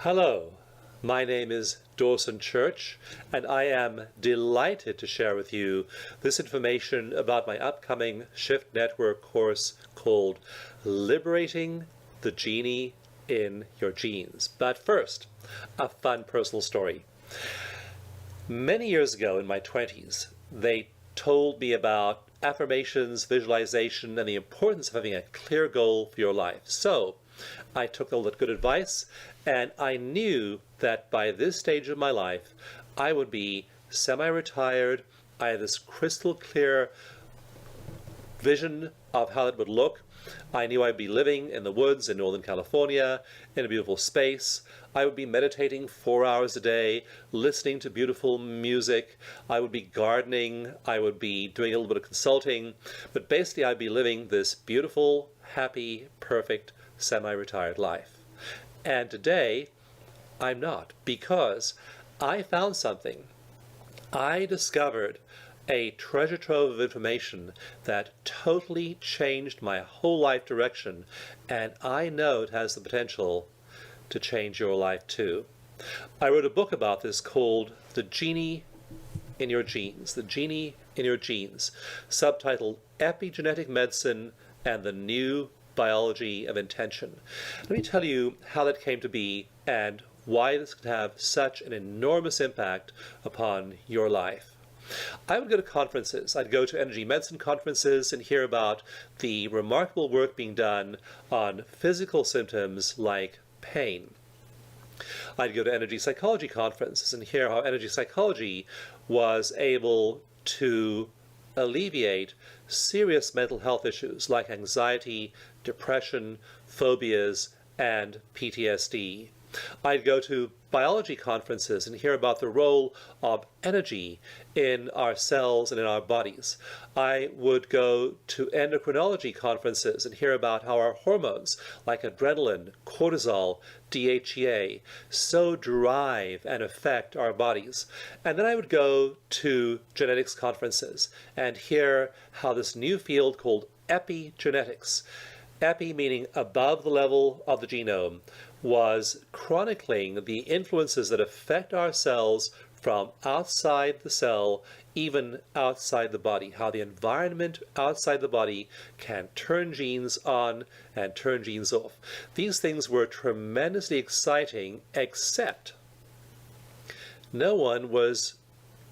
Hello, my name is Dawson Church, and I am delighted to share with you this information about my upcoming Shift Network course called Liberating the Genie in Your Genes. But first, a fun personal story. Many years ago in my 20s, they told me about affirmations, visualization, and the importance of having a clear goal for your life. So I took all that good advice, and I knew that by this stage of my life, I would be semi-retired. I had this crystal clear vision of how it would look. I knew I'd be living in the woods in Northern California, in a beautiful space. I would be meditating 4 hours a day, listening to beautiful music. I would be gardening. I would be doing a little bit of consulting. But basically, I'd be living this beautiful, happy, perfect, semi-retired life. And today, I'm not, because I found something. I discovered a treasure trove of information that totally changed my whole life direction, and I know it has the potential to change your life too. I wrote a book about this called The Genie in Your Genes, The Genie in Your Genes, subtitled Epigenetic Medicine and the New Biology of Intention. Let me tell you how that came to be and why this could have such an enormous impact upon your life. I would go to conferences. I'd go to energy medicine conferences and hear about the remarkable work being done on physical symptoms like pain. I'd go to energy psychology conferences and hear how energy psychology was able to alleviate serious mental health issues like anxiety, depression, phobias, and PTSD. I'd go to biology conferences and hear about the role of energy in our cells and in our bodies. I would go to endocrinology conferences and hear about how our hormones like adrenaline, cortisol, DHEA so drive and affect our bodies. And then I would go to genetics conferences and hear how this new field called epigenetics, epi meaning above the level of the genome, was chronicling the influences that affect our cells from outside the cell, even outside the body, how the environment outside the body can turn genes on and turn genes off. These things were tremendously exciting, except no one was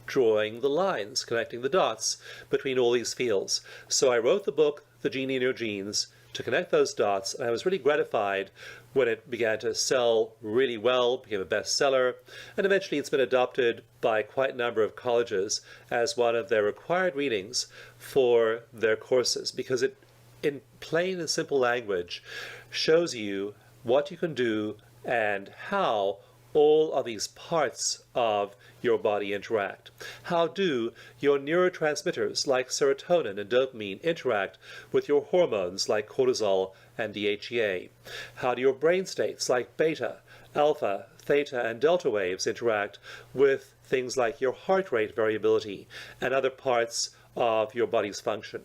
drawing the lines, connecting the dots between all these fields. So I wrote the book, The Genie in Your Genes, to connect those dots, and I was really gratified when it began to sell really well, became a bestseller, and eventually it's been adopted by quite a number of colleges as one of their required readings for their courses, because it, in plain and simple language, shows you what you can do and how all of these parts of your body interact. How do your neurotransmitters like serotonin and dopamine interact with your hormones like cortisol and DHEA? How do your brain states like beta, alpha, theta, and delta waves interact with things like your heart rate variability and other parts of your body's function?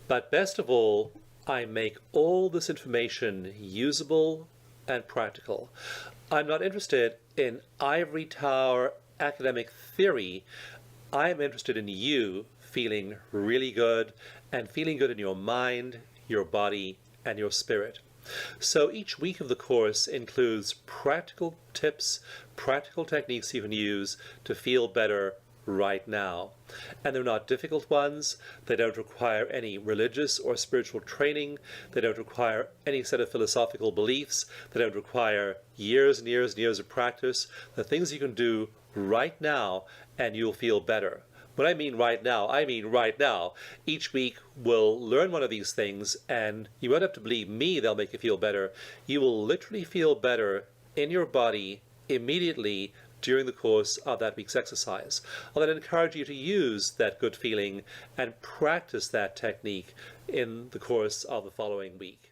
But best of all, I make all this information usable and practical. I'm not interested in ivory tower academic theory. I'm interested in you feeling really good and feeling good in your mind, your body, and your spirit. So each week of the course includes practical tips, practical techniques you can use to feel better right now. And they're not difficult ones. They don't require any religious or spiritual training. They don't require any set of philosophical beliefs. They don't require years and years and years of practice. The things you can do right now and you'll feel better. When I mean right now, I mean right now. Each week we'll learn one of these things, and you won't have to believe me, they'll make you feel better. You will literally feel better in your body immediately during the course of that week's exercise. I'll then encourage you to use that good feeling and practice that technique in the course of the following week.